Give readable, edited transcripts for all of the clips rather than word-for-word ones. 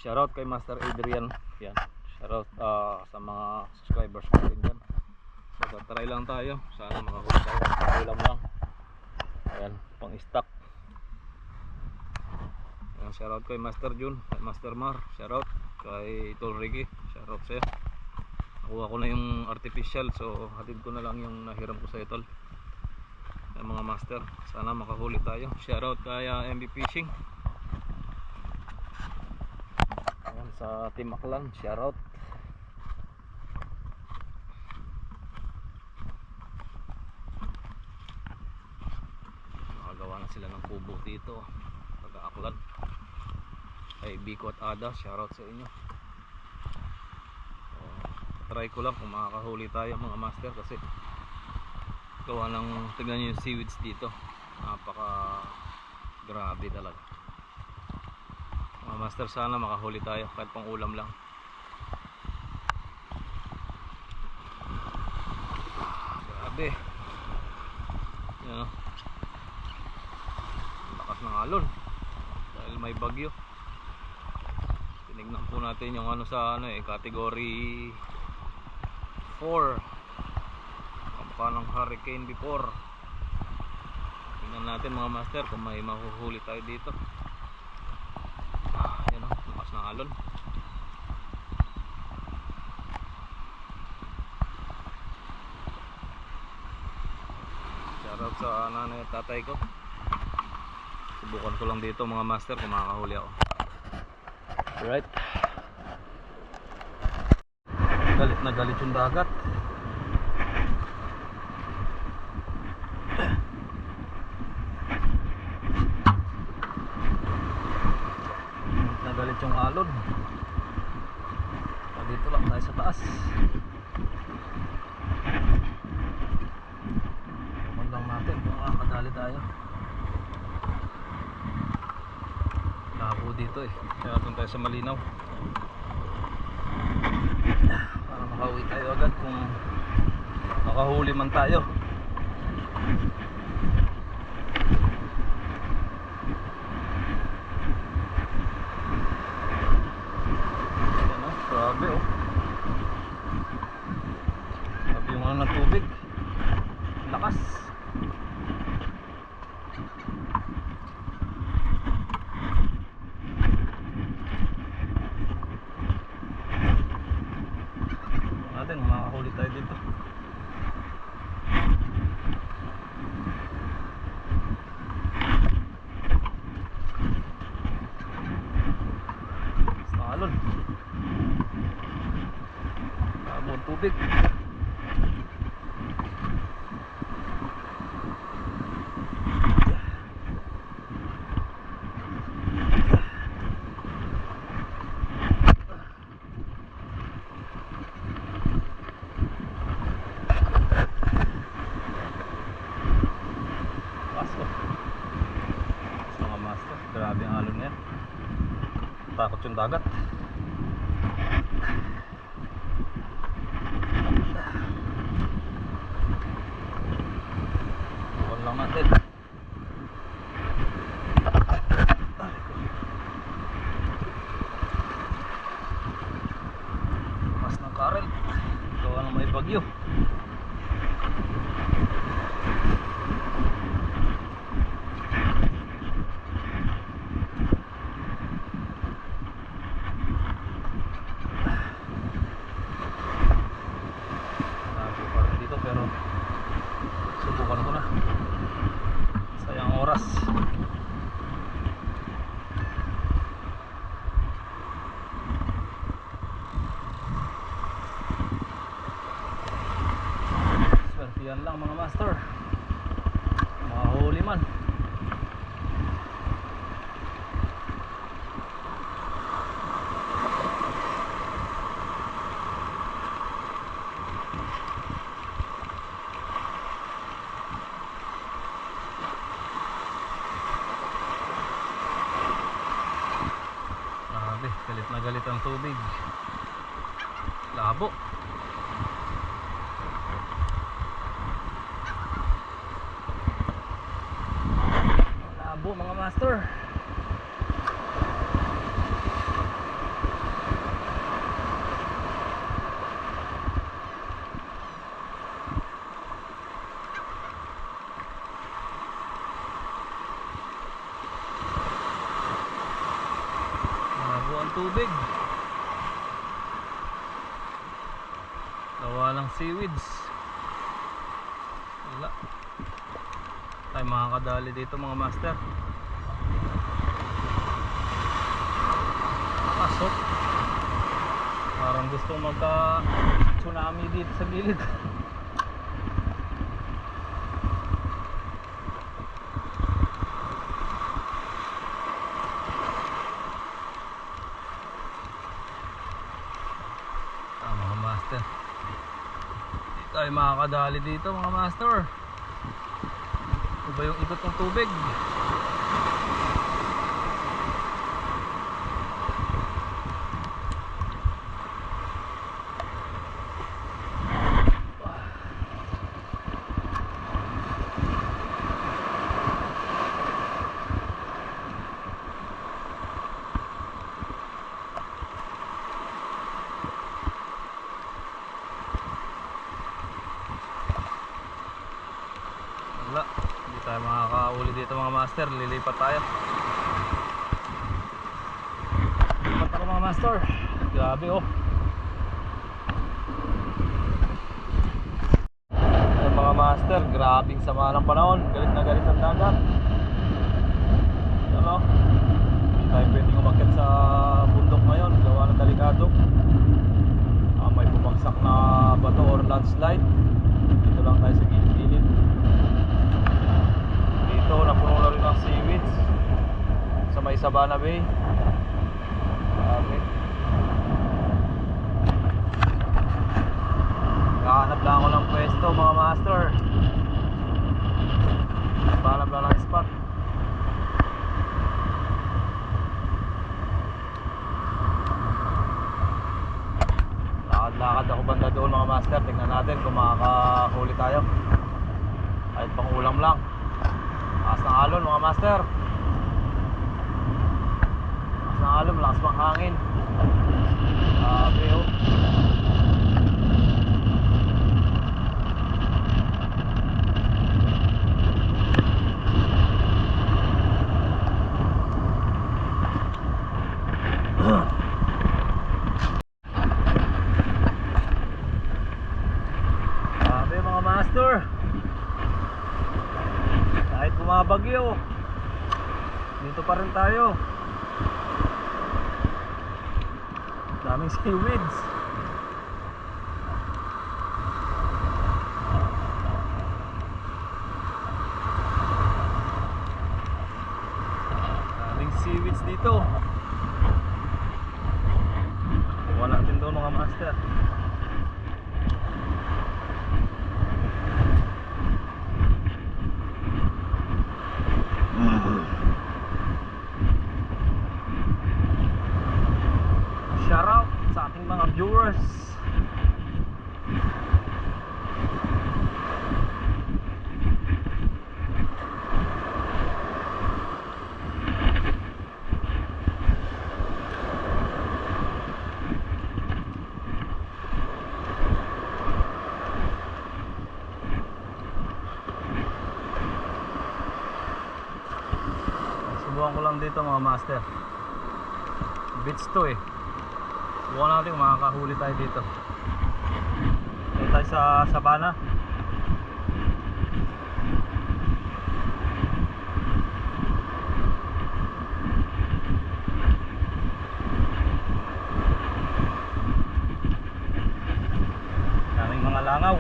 Shoutout kay Master Adrian. Yan. Shoutout sa mga subscribers natin dyan. So try lang tayo. Sana makahuli tayo. Ulam lang. Ayan, pang stock. Ayan, shoutout kay Master Jun, kay Master Mar. Shoutout kay Tol Ricky. Shoutout sa'yo. Nakuha ko na yung artificial, so hatid ko na lang yung nahiram ko sa Tol. Yung mga master, sana makahuli tayo. Shoutout kay MB Fishing. Ayan, sa Team Aklan, shoutout. Nakagawa na sila ng kubo dito, taga Aklan. Kay Biko at Ada, shoutout sa inyo. Try ko lang kung makakahuli tayo mga master, kasi gawa ng, tignan nyo yung seaweeds dito, napaka grabe talaga mga master. Sana makahuli tayo kahit pang ulam lang. Grabe yan, oh. Lakas ng alon dahil may bagyo. Tinignan po natin yung ano sa category 4, kamukha ng hurricane before. Tingnan natin mga master kung may mahuhuli tayo dito. Yan o, lakas ng alon. Shoutout sa nanay at tatay ko. Subukan ko lang dito mga master kung makakahuli ako. Alright, galit na galit yung dagat. Galit na galit yung alon. Dito lang tayo sa taas. Tuman lang natin kung makakadali tayo. Labo dito eh, kaya doon tayo sa malinaw para makauwi tayo agad kung makahuli man tayo. Ayan o, grabe o, grabe yung ano ng tubig, lakas. Natin makakahuli tayo dito. Alon, abot tubig. Mga master, grabe ang alon na yan. Takot yung dagat. Bukan lang natin. Mas ng karel, gawa ng may bagyo. Pero subukan ko na, sayang oras. Swertihan lang mga master, makahuli man. Galit na galit ang tubig. Labo. Labo mga master. tubig. Gawa ng seaweeds. Wala tayo makakadali dito mga master. Pasok. Parang gustong magka tsunami dito sa gilid. Mga master, hindi tayo makakadali dito mga master. Iba yung ikot ng tubig. Wala, hindi tayo makakauli dito mga master. Lilipat tayo. Lilipat ako mga master. Grabe oh. Ayan mga master, grabing sama ng panahon. Galit na galit ang dagat. Ano? Hindi tayo pwedeng umakyat sa bundok ngayon. Gawa ng delikado. May bumagsak na bato or landslide. Dito lang tayo sa gilid-gilid. Dito napuno na rin ng seaweeds sa may Sabana Bay. Grabe. Nakahanap lang ako ng pwesto mga master. Hanap lang ng spot. Lakad ako banda doon mga master. Tingnan natin kung makakahuli tayo. Kahit pang ulam lang. Lakas ng alon mga master. Lakas ng alon, lakas pang hangin. Grabe oh. Grabe mga master. Kahit bumabagyo, dito pa rin tayo. Daming seaweeds. Daming seaweeds dito. Kuha natin doon mga master. Shout out sa ating mga viewers. Subukan ko lang dito mga master. Beach to eh. Subukan natin kung makakahuli tayo dito. Dito tayo sa Sabana. Daming mga langaw.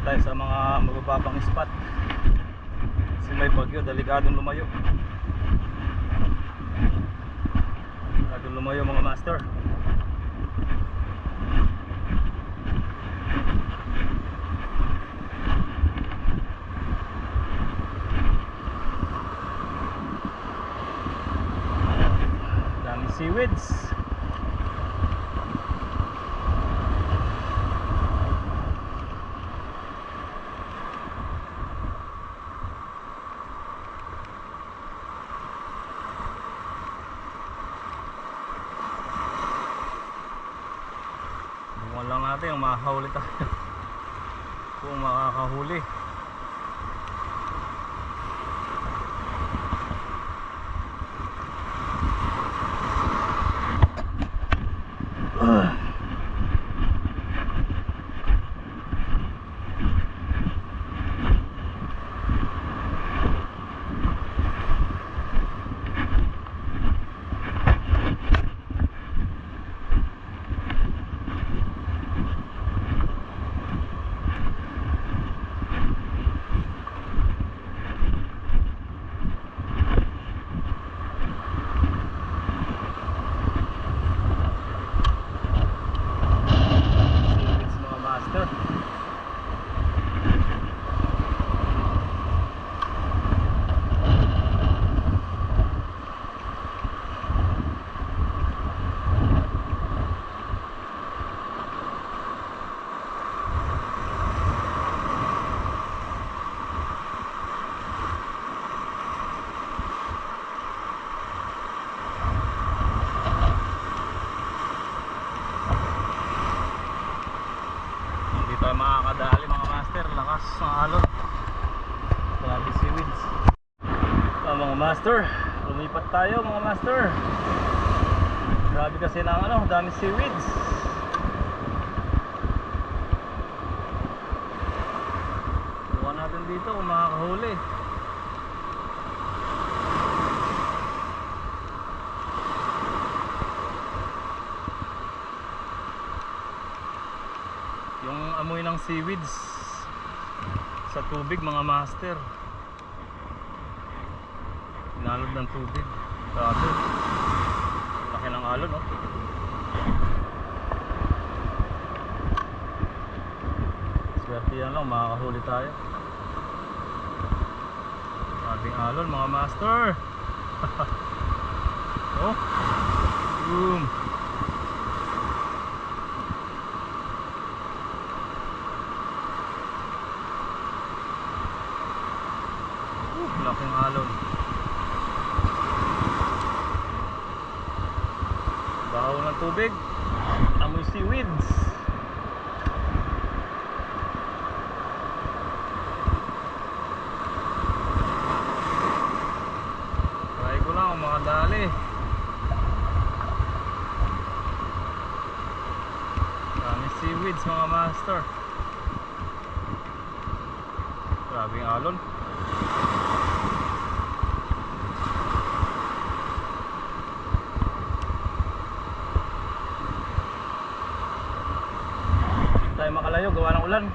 Tayo sa mga mabababang spot kasi may bagyo, delikadong lumayo. Delikadong lumayo mga master. Daming seaweeds. mahahuli tayo. Kung makakahuli. Tayo makakadali mga master, lakas ng alon. Grabe seaweeds. Mga master, lumipat tayo mga master. Grabe kasi ng dami seaweeds. Bukan natin dito kung makakahuli. Yung amoy ng seaweeds sa tubig mga master, inalod ng tubig. Grabe, laki ng alon, no? Swerte yan lang, makakahuli tayo. Grabing alon mga master. Oh, boom. Laking alon. Bahaw ng tubig, amoy seaweeds. Try ko lang kung makadali. Dami seaweeds mga master. Grabing alon. Tayo makalayo, gawa ng ulan.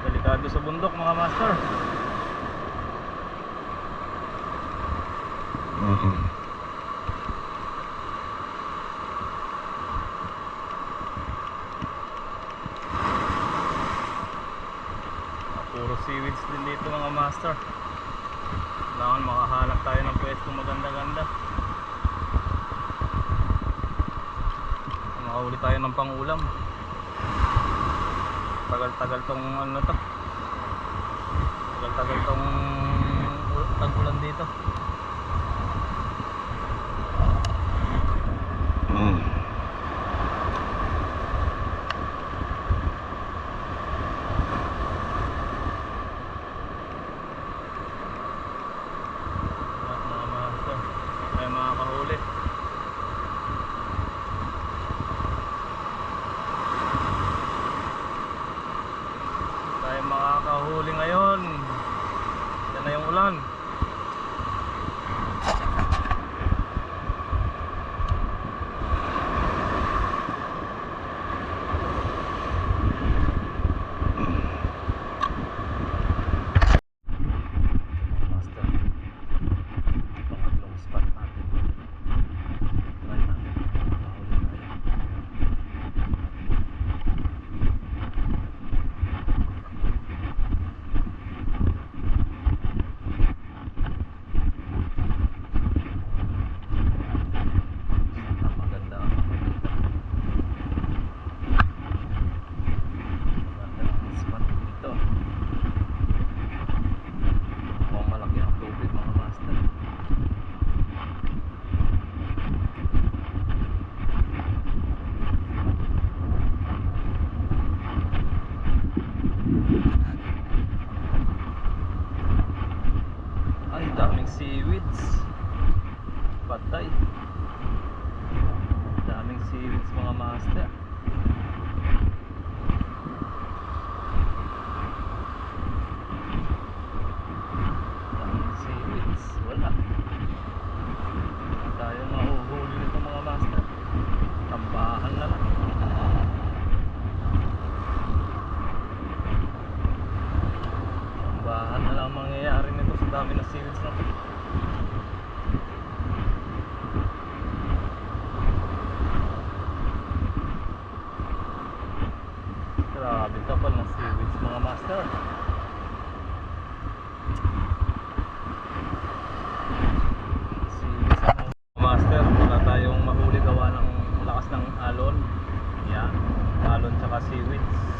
Delikado sa bundok mga master. Puro seaweeds din dito mga master. Kailangan makahanap tayo ng pwesto maganda-ganda. Makahuli tayo ng pang-ulam. Tagal-tagal tong to. Tagal-tagal tong tag-ulan dito. Mga master, ay makakahuli. Makakahuli ngayon. Yan na yung ulan. Master, pangatlong spot natin. Try natin. Makakahuli tayo. mangyayari nito sa dami ng seaweeds na. Grabe kapal ng seaweeds mga master. Seaweeds ang master, wala tayong mahuli gawa ng lakas ng alon. Yan, alon tsaka seaweeds.